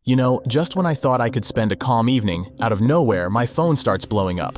You know, just when I thought I could spend a calm evening, out of nowhere, my phone starts blowing up.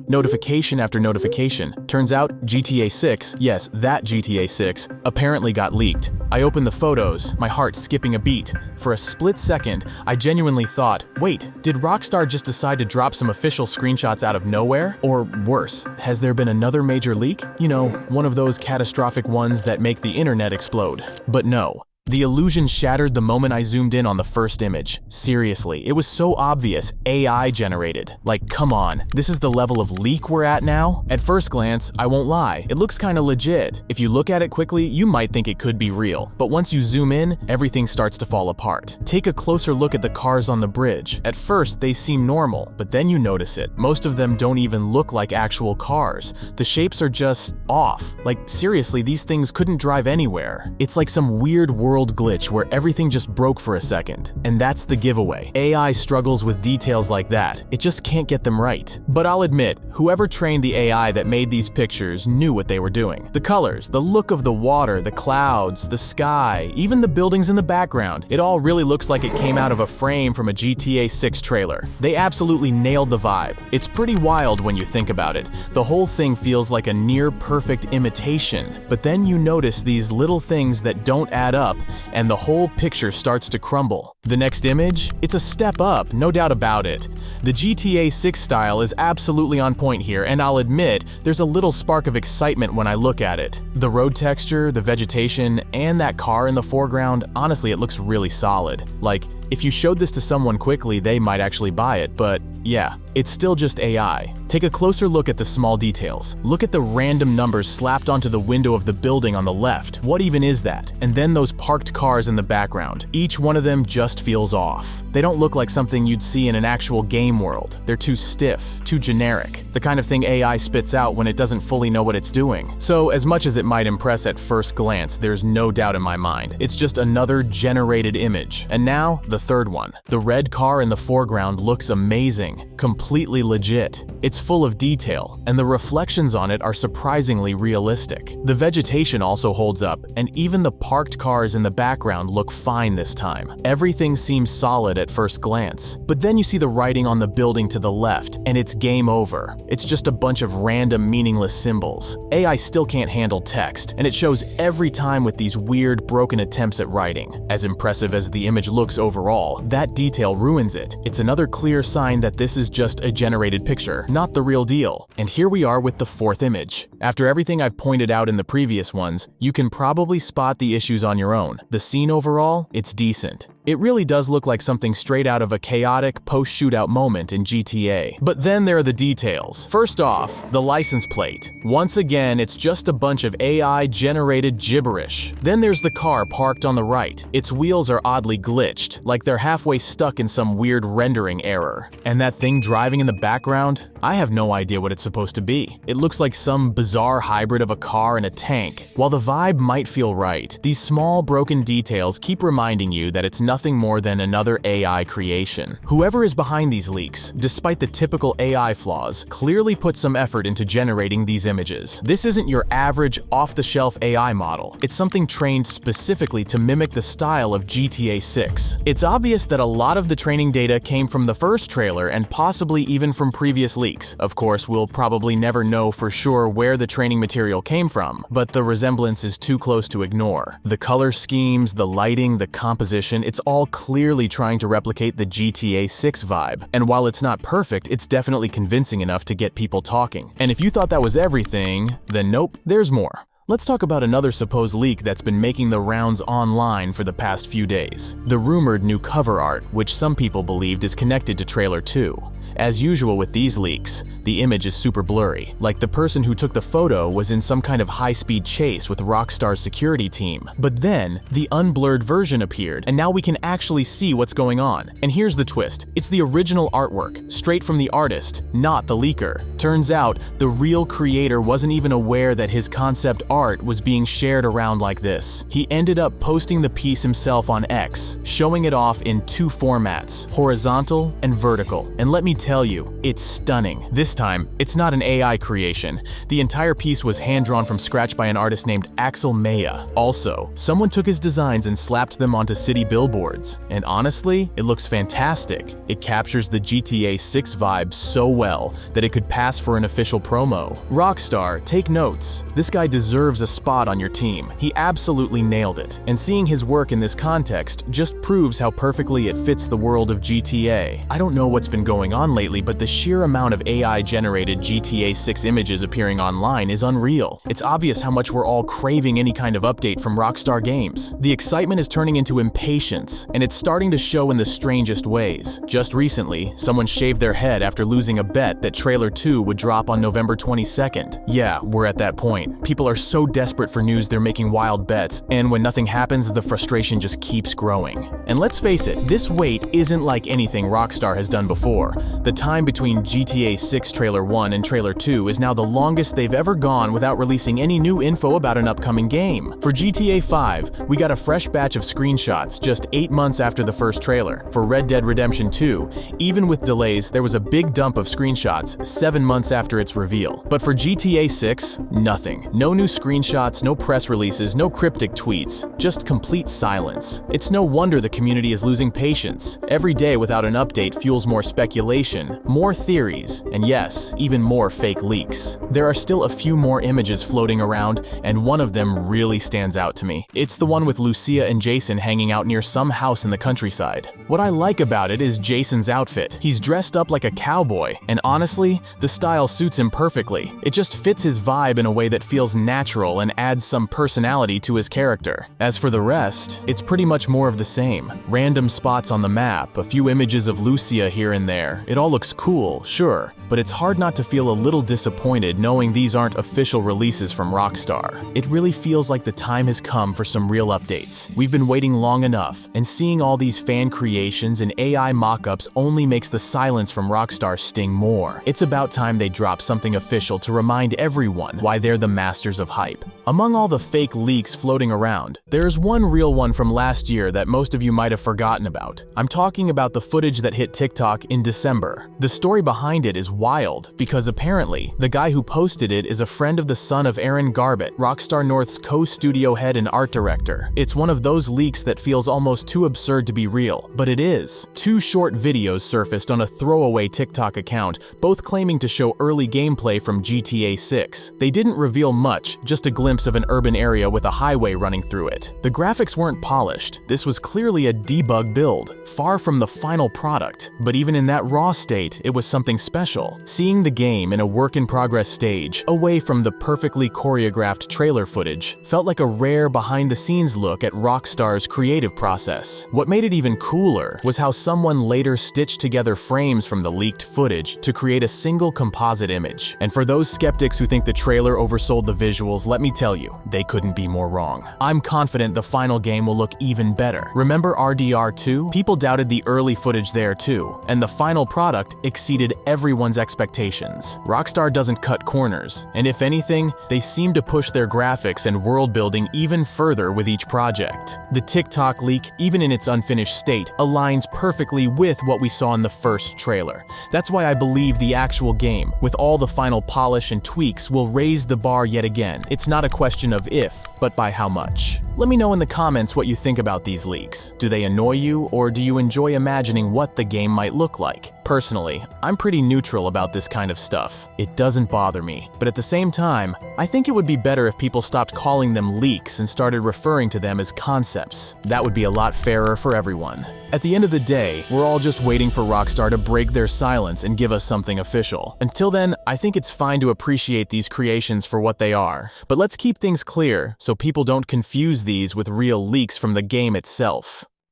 Notification after notification. Turns out GTA 6, yes, that GTA 6, apparently got leaked. I opened the photos, my heart skipping a beat. For a split second, I genuinely thought, wait, did Rockstar just decide to drop some official screenshots out of nowhere? Or worse, has there been another major leak? You know, one of those catastrophic ones that make the internet explode. But no. The illusion shattered the moment I zoomed in on the first image. Seriously, it was so obvious, AI generated. Like, come on, this is the level of leak we're at now? At first glance, I won't lie, it looks kinda legit. If you look at it quickly, you might think it could be real. But once you zoom in, everything starts to fall apart. Take a closer look at the cars on the bridge. At first, they seem normal, but then you notice it. Most of them don't even look like actual cars. The shapes are just off. Like, seriously, these things couldn't drive anywhere. It's like some weird world glitch where everything just broke for a second. And that's the giveaway. AI struggles with details like that. It just can't get them right. But I'll admit, whoever trained the AI that made these pictures knew what they were doing. The colors, the look of the water, the clouds, the sky, even the buildings in the background, it all really looks like it came out of a frame from a GTA 6 trailer. They absolutely nailed the vibe. It's pretty wild when you think about it. The whole thing feels like a near-perfect imitation. But then you notice these little things that don't add up, and the whole picture starts to crumble. The next image? It's a step up, no doubt about it. The GTA 6 style is absolutely on point here, and I'll admit, there's a little spark of excitement when I look at it. The road texture, the vegetation, and that car in the foreground, honestly, it looks really solid. Like, if you showed this to someone quickly, they might actually buy it, but yeah, it's still just AI. Take a closer look at the small details. Look at the random numbers slapped onto the window of the building on the left. What even is that? And then those parked cars in the background. Each one of them just feels off. They don't look like something you'd see in an actual game world. They're too stiff, too generic. The kind of thing AI spits out when it doesn't fully know what it's doing. So as much as it might impress at first glance, there's no doubt in my mind. It's just another generated image. And now, the third one. The red car in the foreground looks amazing, completely legit. It's full of detail, and the reflections on it are surprisingly realistic. The vegetation also holds up, and even the parked cars in the background look fine this time. Everything seems solid at first glance. But then you see the writing on the building to the left, and it's game over. It's just a bunch of random meaningless symbols. AI still can't handle text, and it shows every time with these weird, broken attempts at writing. As impressive as the image looks overall, that detail ruins it. It's another clear sign that this is just a generated picture, not the real deal. And here we are with the fourth image. After everything I've pointed out in the previous ones, you can probably spot the issues on your own. The scene overall, it's decent. It really does look like something straight out of a chaotic post-shootout moment in GTA. But then there are the details. First off, the license plate. Once again, it's just a bunch of AI-generated gibberish. Then there's the car parked on the right. Its wheels are oddly glitched, like they're halfway stuck in some weird rendering error. And that thing driving in the background? I have no idea what it's supposed to be. It looks like some bizarre hybrid of a car and a tank. While the vibe might feel right, these small broken details keep reminding you that it's nothing more than another AI creation. Whoever is behind these leaks, despite the typical AI flaws, clearly put some effort into generating these images. This isn't your average off-the-shelf AI model. It's something trained specifically to mimic the style of GTA 6. It's obvious that a lot of the training data came from the first trailer and possibly even from previous leaks. Of course, we'll probably never know for sure where the training material came from, but the resemblance is too close to ignore. The color schemes, the lighting, the composition, it's all clearly trying to replicate the GTA 6 vibe. And while it's not perfect, it's definitely convincing enough to get people talking. And if you thought that was everything, then nope, there's more. Let's talk about another supposed leak that's been making the rounds online for the past few days. The rumored new cover art, which some people believed is connected to Trailer 2. As usual with these leaks, the image is super blurry, like the person who took the photo was in some kind of high-speed chase with Rockstar's security team. But then, the unblurred version appeared, and now we can actually see what's going on. And here's the twist. It's the original artwork, straight from the artist, not the leaker. Turns out, the real creator wasn't even aware that his concept art was being shared around like this. He ended up posting the piece himself on X, showing it off in two formats, horizontal and vertical. And let me tell tell you, it's stunning. This time, it's not an AI creation. The entire piece was hand-drawn from scratch by an artist named Axel Maya. Also, someone took his designs and slapped them onto city billboards. And honestly, it looks fantastic. It captures the GTA 6 vibe so well that it could pass for an official promo. Rockstar, take notes. This guy deserves a spot on your team. He absolutely nailed it. And seeing his work in this context just proves how perfectly it fits the world of GTA. I don't know what's been going on lately, but the sheer amount of AI-generated GTA 6 images appearing online is unreal. It's obvious how much we're all craving any kind of update from Rockstar Games. The excitement is turning into impatience, and it's starting to show in the strangest ways. Just recently, someone shaved their head after losing a bet that Trailer 2 would drop on November 22nd. Yeah, we're at that point. People are so desperate for news they're making wild bets, and when nothing happens, the frustration just keeps growing. And let's face it, this wait isn't like anything Rockstar has done before. The time between GTA 6 Trailer 1 and Trailer 2 is now the longest they've ever gone without releasing any new info about an upcoming game. For GTA 5, we got a fresh batch of screenshots just 8 months after the first trailer. For Red Dead Redemption 2, even with delays, there was a big dump of screenshots 7 months after its reveal. But for GTA 6, nothing. No new screenshots, no press releases, no cryptic tweets, just complete silence. It's no wonder the community is losing patience. Every day without an update fuels more speculation, more theories, and yes, even more fake leaks. There are still a few more images floating around, and one of them really stands out to me. It's the one with Lucia and Jason hanging out near some house in the countryside. What I like about it is Jason's outfit. He's dressed up like a cowboy, and honestly, the style suits him perfectly. It just fits his vibe in a way that feels natural and adds some personality to his character. As for the rest, it's pretty much more of the same. Random spots on the map, a few images of Lucia here and there. It all looks cool, sure, but it's hard not to feel a little disappointed knowing these aren't official releases from Rockstar. It really feels like the time has come for some real updates. We've been waiting long enough, and seeing all these fan creations and AI mock-ups only makes the silence from Rockstar sting more. It's about time they drop something official to remind everyone why they're the masters of hype. Among all the fake leaks floating around, there's one real one from last year that most of you might have forgotten about. I'm talking about the footage that hit TikTok in December. The story behind it is wild, because apparently, the guy who posted it is a friend of the son of Aaron Garbett, Rockstar North's co-studio head and art director. It's one of those leaks that feels almost too absurd to be real, but it is. Two short videos surfaced on a throwaway TikTok account, both claiming to show early gameplay from GTA 6. They didn't reveal much, just a glimpse of an urban area with a highway running through it. The graphics weren't polished. This was clearly a debug build, far from the final product. But even in that raw state, it was something special. Seeing the game in a work-in-progress stage, away from the perfectly choreographed trailer footage, felt like a rare behind-the-scenes look at Rockstar's creative process. What made it even cooler was how someone later stitched together frames from the leaked footage to create a single composite image. And for those skeptics who think the trailer oversold the visuals, let me tell you, they couldn't be more wrong. I'm confident the final game will look even better. Remember RDR 2? People doubted the early footage there too, and the final product exceeded everyone's expectations. Rockstar doesn't cut corners, and if anything, they seem to push their graphics and world building even further with each project. The TikTok leak, even in its unfinished state, aligns perfectly with what we saw in the first trailer. That's why I believe the actual game, with all the final polish and tweaks, will raise the bar yet again. It's not a question of if, but by how much. Let me know in the comments what you think about these leaks. Do they annoy you, or do you enjoy imagining what the game might look like? Personally, I'm pretty neutral about this kind of stuff. It doesn't bother me, but at the same time, I think it would be better if people stopped calling them leaks and started referring to them as concepts. That would be a lot fairer for everyone. At the end of the day, we're all just waiting for Rockstar to break their silence and give us something official. Until then, I think it's fine to appreciate these creations for what they are. But let's keep things clear so people don't confuse these with real leaks from the game itself.